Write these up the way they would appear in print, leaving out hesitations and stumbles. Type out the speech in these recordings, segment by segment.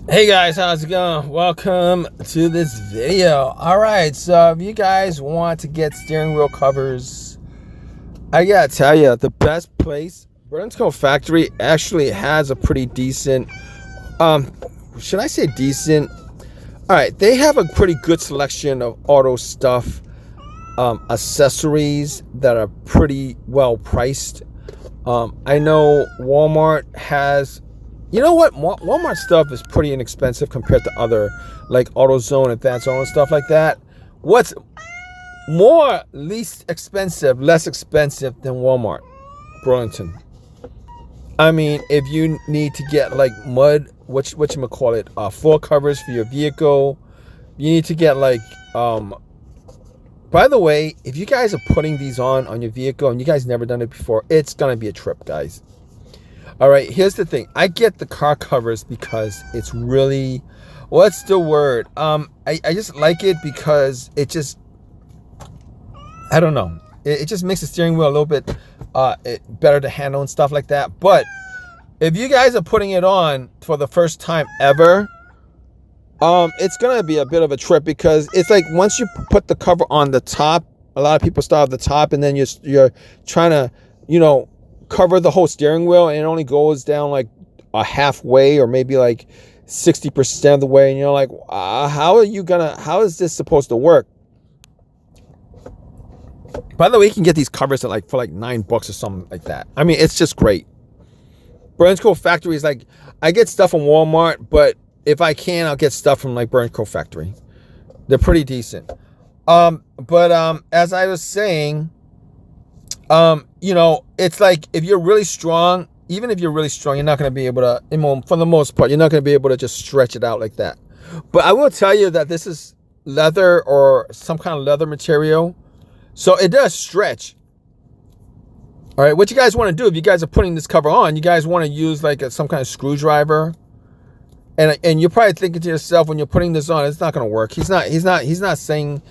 Hey guys, how's it going? Welcome to this video. Alright, so if you guys want to get steering wheel covers, I gotta tell you, the best place, Burnsco Factory actually has a pretty decent, should I say decent? Alright, they have a pretty good selection of auto stuff, accessories that are pretty well priced. I know Walmart has, you know what? Walmart stuff is pretty inexpensive compared to other, like AutoZone, Advanced Auto, and stuff like that. What's more less expensive than Walmart? Burlington. I mean, if you need to get like floor covers for your vehicle, you need to get like, by the way, if you guys are putting these on your vehicle and you guys never done it before, it's gonna be a trip, guys. All right, here's the thing. I get the car covers because it's really, what's the word? I just like it because it just, I don't know. It just makes the steering wheel a little bit better to handle and stuff like that. But if you guys are putting it on for the first time ever, it's gonna be a bit of a trip because it's like once you put the cover on the top, a lot of people start at the top and then you're trying to, cover the whole steering wheel, and it only goes down like a halfway or maybe like 60% of the way, and you're like, how is this supposed to work? By the way, you can get these covers for like $9 or something like that. I mean, it's just great. Burnsco Factory is like, I get stuff from Walmart, but if I can, I'll get stuff from like Burnsco Factory. They're pretty decent. But as I was saying, it's like if you're really strong, even if you're really strong, you're not going to be able to, for the most part, you're not going to be able to just stretch it out like that. But I will tell you that this is leather or some kind of leather material. So it does stretch. All right. What you guys want to do, if you guys are putting this cover on, you guys want to use like some kind of screwdriver. And you're probably thinking to yourself when you're putting this on, it's not going to work. He's not saying,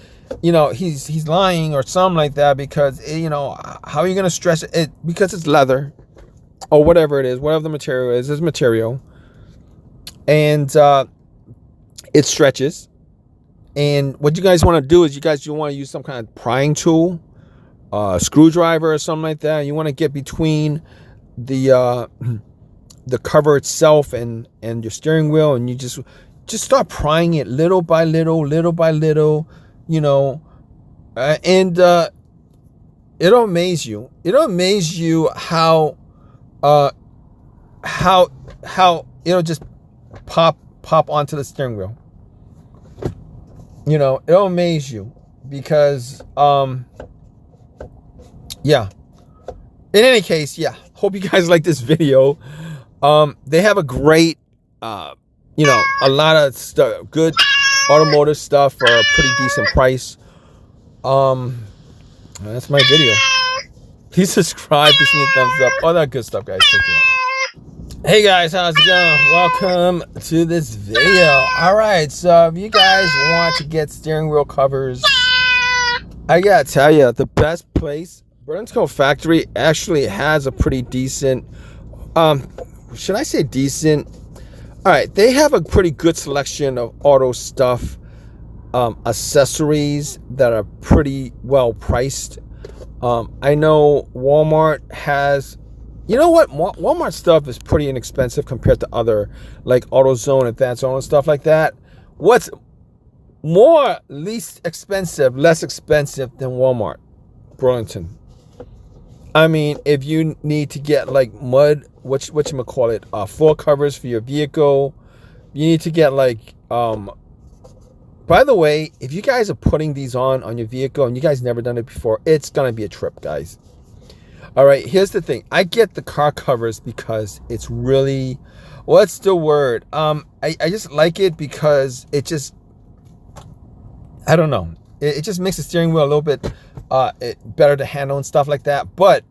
he's lying or something like that, because how are you going to stretch it? Because it's leather or whatever it is, whatever the material is material, and it stretches. And what you guys want to do is you want to use some kind of prying tool, screwdriver or something like that. You want to get between the cover itself and your steering wheel, and you just start prying it little by little, and it'll amaze you. It'll amaze you how it'll just pop onto the steering wheel. It'll amaze you because yeah. In any case, yeah. Hope you guys like this video. They have a great, a lot of stuff, good automotive stuff for a pretty decent price. That's my video. Please subscribe, please give me a thumbs up, all that good stuff, guys. Take care. Hey guys, how's it going? Welcome to this video. All right, so if you guys want to get steering wheel covers, I gotta tell you, the best place, Burnsco Factory actually has a pretty decent, should I say decent? All right, they have a pretty good selection of auto stuff, accessories that are pretty well priced. I know Walmart has, you know what? Walmart stuff is pretty inexpensive compared to other, like AutoZone, Advanced Auto, and stuff like that. What's more less expensive than Walmart? Burlington. I mean, if you need to get like floor covers for your vehicle, you need to get like, by the way, if you guys are putting these on your vehicle and you guys never done it before, it's gonna be a trip, guys. All right, here's the thing. I get the car covers because it's really, what's the word? I just like it because it just, I don't know. It just makes the steering wheel a little bit better to handle and stuff like that. But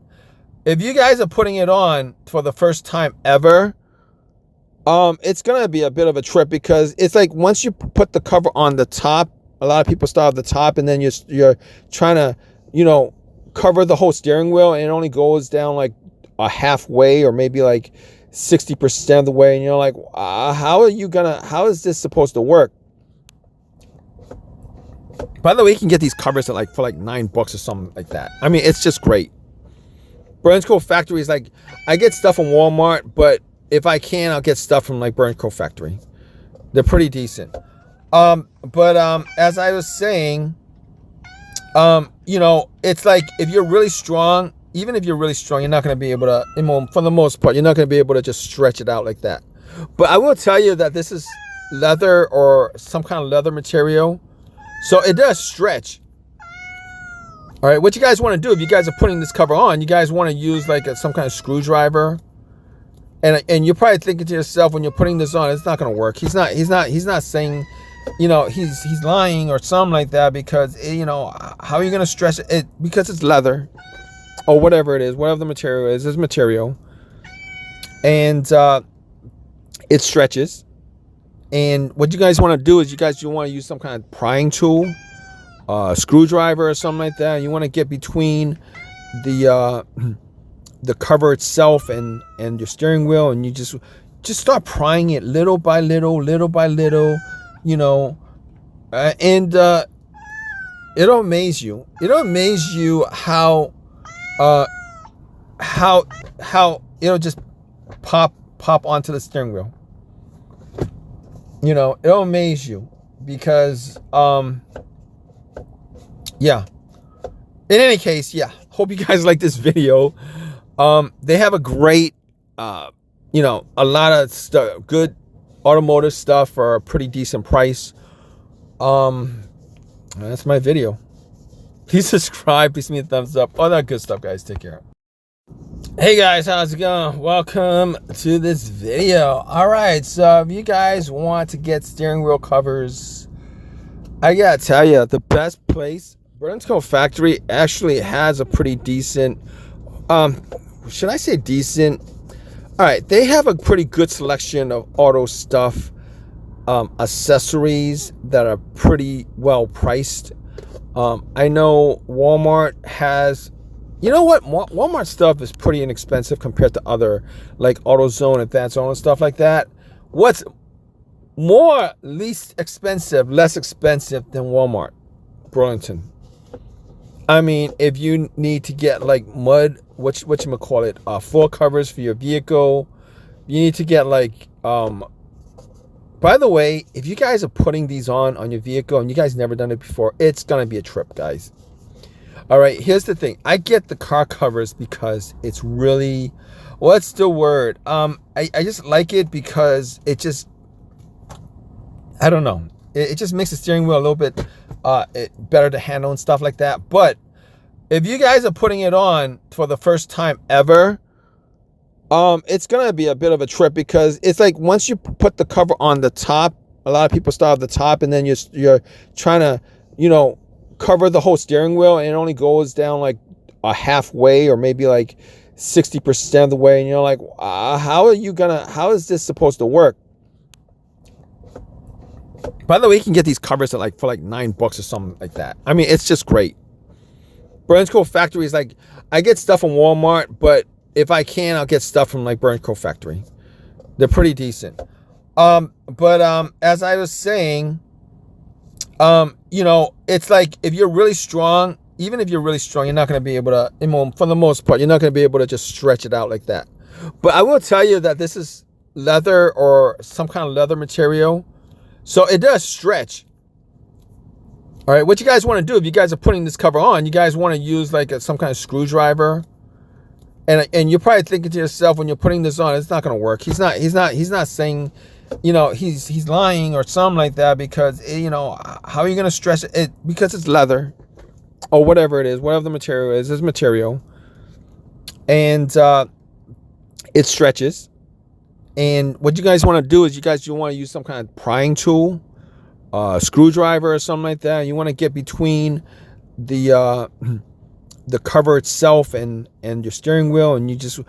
if you guys are putting it on for the first time ever, it's gonna be a bit of a trip because it's like once you put the cover on the top, a lot of people start at the top, and then you're trying to, cover the whole steering wheel, and it only goes down like a halfway or maybe like 60% of the way, and you're like, how is this supposed to work? By the way, you can get these covers at for like $9 or something like that. I mean, it's just great. Burns Co. Factory is like, I get stuff from Walmart, but if I can, I'll get stuff from like Burns Co. Factory. They're pretty decent. As I was saying, it's like if you're really strong, even if you're really strong, you're not going to be able to, for the most part, you're not going to be able to just stretch it out like that. But I will tell you that this is leather or some kind of leather material. So it does stretch. All right, what you guys want to do, if you guys are putting this cover on, you guys want to use like some kind of screwdriver. And you're probably thinking to yourself when you're putting this on, it's not going to work. He's not saying, he's lying or something like that, because how are you going to stretch it? Because it's leather or whatever it is, whatever the material is, it's material. And it stretches. And what you guys want to do is you want to use some kind of prying tool, screwdriver or something like that. You want to get between the cover itself and your steering wheel, and you just start prying it little by little, and it'll amaze you. It'll amaze you how it'll just pop onto the steering wheel. It'll amaze you because yeah. In any case, yeah. Hope you guys like this video. They have a great, a lot of stuff, good automotive stuff for a pretty decent price. That's my video. Please subscribe. Please give me a thumbs up. All that good stuff, guys. Take care. Hey guys, how's it going? Welcome to this video. All right, so if you guys want to get steering wheel covers, I gotta tell you, the best place, Burns Co. Factory, actually has a pretty decent, should I say decent? All right, they have a pretty good selection of auto stuff, accessories that are pretty well priced. I know Walmart has, Walmart stuff is pretty inexpensive compared to other like AutoZone, Advance Zone and stuff like that. What's less expensive than Walmart? Burlington. I mean, if you need to get like floor covers for your vehicle, you need to get like, by the way, if you guys are putting these on your vehicle and you guys never done it before, it's gonna be a trip, guys. All right, here's the thing. I get the car covers because it's really, what's the word? I just like it because it just, I don't know. It just makes the steering wheel a little bit better to handle and stuff like that. But if you guys are putting it on for the first time ever, it's going to be a bit of a trip, because it's like once you put the cover on the top, a lot of people start at the top and then you're trying to, cover the whole steering wheel, and it only goes down like a halfway or maybe like 60% of the way, and you're like, how is this supposed to work? By the way, you can get these covers at for like $9 or something like that. I mean, it's just great. Burns Co. Factory is like, I get stuff from Walmart, but if I can, I'll get stuff from like Burns Co. Factory. They're pretty decent. As I was saying, it's like if you're really strong, even if you're really strong, you're not going to be able to, for the most part, you're not going to be able to just stretch it out like that. But I will tell you that this is leather or some kind of leather material. So it does stretch. All right, what you guys want to do, if you guys are putting this cover on, you guys want to use like some kind of screwdriver. And you're probably thinking to yourself when you're putting this on, it's not going to work. He's not saying, he's lying or something like that, because how are you going to stretch it? Because it's leather or whatever it is, whatever the material is, it's material. And it stretches. And what you guys want to do is you want to use some kind of prying tool, screwdriver or something like that. You want to get between the cover itself and your steering wheel, and you just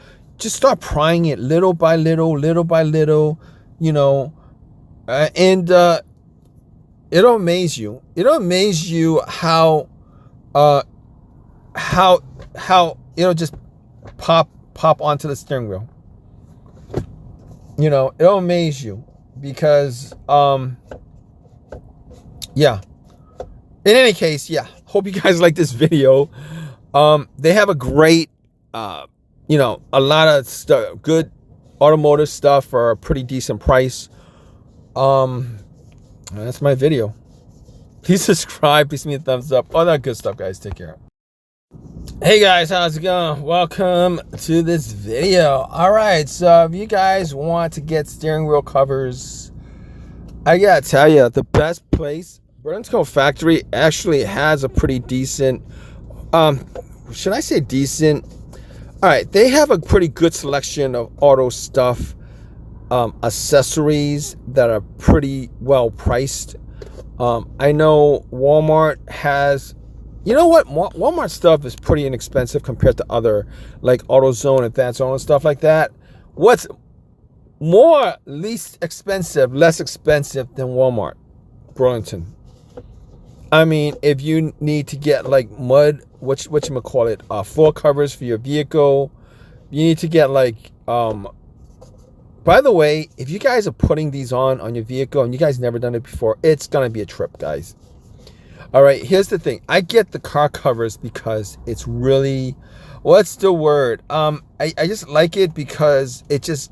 start prying it little by little, and it'll amaze you. It'll amaze you how it'll just pop onto the steering wheel. You know, it'll amaze you because, yeah. In any case, yeah. Hope you guys like this video. They have a great, you know, a lot of stuff, good automotive stuff for a pretty decent price. That's my video. Please subscribe. Please give me a thumbs up. All that good stuff, guys. Take care. Hey guys, how's it going? Welcome to this video. All right, so if you guys want to get steering wheel covers, I gotta tell you, the best place, Burns Co. Factory, actually has a pretty decent, should I say decent? All right, they have a pretty good selection of auto stuff, accessories that are pretty well priced. I know Walmart has, you know what? Walmart stuff is pretty inexpensive compared to other, like AutoZone, Advance Zone, and stuff like that. What's more less expensive than Walmart? Burlington. I mean, if you need to get like mud, whatchamacallit, floor covers for your vehicle, you need to get like, by the way, if you guys are putting these on your vehicle and you guys never done it before, it's going to be a trip, guys. All right, here's the thing. I get the car covers because it's really, what's the word? I just like it because it just,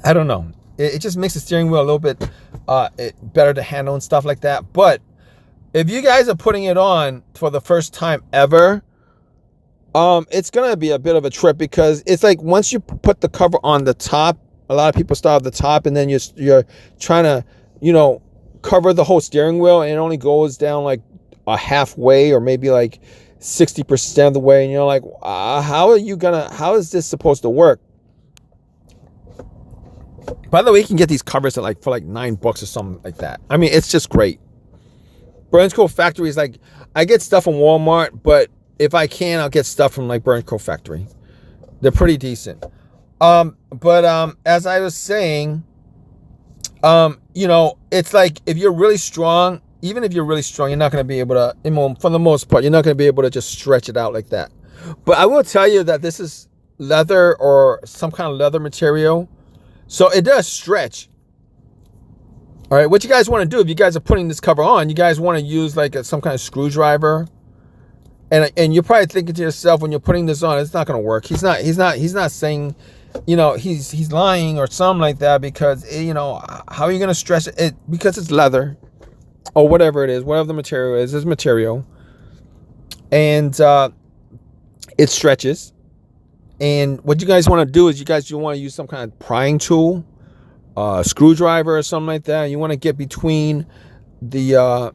I don't know. It just makes the steering wheel a little bit better to handle and stuff like that. But if you guys are putting it on for the first time ever, it's going to be a bit of a trip because it's like once you put the cover on the top, a lot of people start at the top and then you're trying to, you know, cover the whole steering wheel, and it only goes down like a halfway or maybe like 60% of the way, and you're like, how is this supposed to work? By the way, you can get these covers for like $9 or something like that. I mean, it's just great. Burns Co. Factory is like, I get stuff from Walmart, but if I can, I'll get stuff from like Burns Co. Factory. They're pretty decent. But as I was saying, you know, it's like if you're really strong, even if you're really strong, you're not going to be able to, for the most part, you're not going to be able to just stretch it out like that. But I will tell you that this is leather or some kind of leather material. So it does stretch. All right, what you guys want to do, if you guys are putting this cover on, you guys want to use like some kind of screwdriver. And you're probably thinking to yourself when you're putting this on, it's not going to work. He's not saying, you know, he's lying or something like that, because, you know, how are you going to stretch it? Because it's leather or whatever it is, whatever the material is, it's material. And it stretches. And what you guys want to do is you want to use some kind of prying tool, screwdriver or something like that. You want to get between the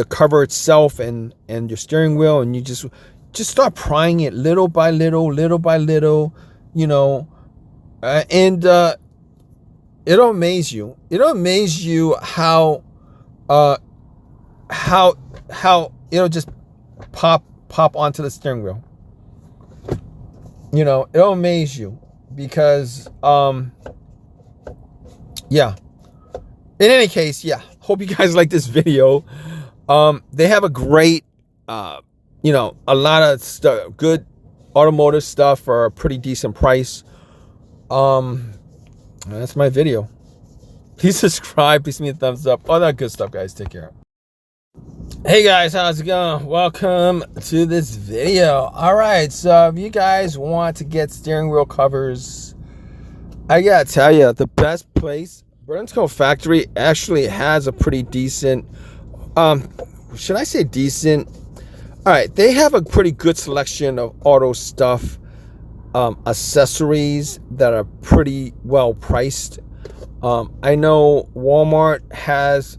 cover itself and your steering wheel, and you just start prying it little by little, you know, and it'll amaze you. It'll amaze you how it'll just pop onto the steering wheel. You know, it'll amaze you because yeah. In any case, yeah. Hope you guys like this video. They have a great, you know, a lot of stuff, good automotive stuff for a pretty decent price. That's my video. Please subscribe. Please give me a thumbs up. All that good stuff, guys. Take care. Hey guys, how's it going? Welcome to this video. All right, so if you guys want to get steering wheel covers, I gotta tell you, the best place, Burns Co. Factory, actually has a pretty decent, should I say decent? All right, they have a pretty good selection of auto stuff, accessories that are pretty well priced. I know Walmart has,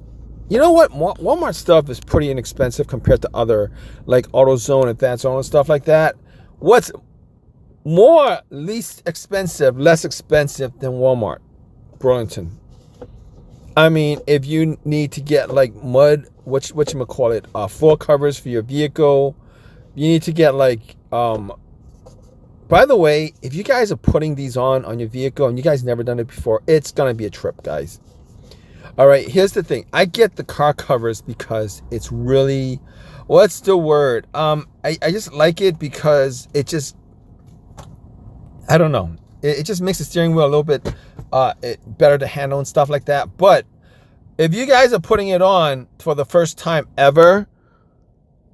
you know what? Walmart stuff is pretty inexpensive compared to other, like AutoZone, Advance Zone, and stuff like that. What's more less expensive than Walmart? Burlington. I mean, if you need to get like mud, whatchamacallit, floor covers for your vehicle, you need to get like, by the way, if you guys are putting these on your vehicle and you guys never done it before, it's going to be a trip, guys. All right, here's the thing. I get the car covers because it's really, what's the word? I just like it because it just, I don't know. It just makes the steering wheel a little bit better to handle and stuff like that. But if you guys are putting it on for the first time ever,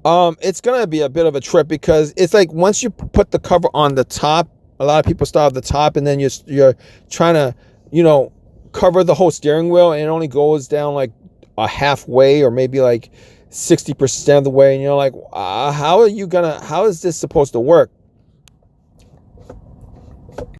it's gonna be a bit of a trip, because it's like once you put the cover on the top, a lot of people start at the top, and then you're trying to, you know, cover the whole steering wheel, and it only goes down like a halfway or maybe like 60% of the way, and you're like, how is this supposed to work?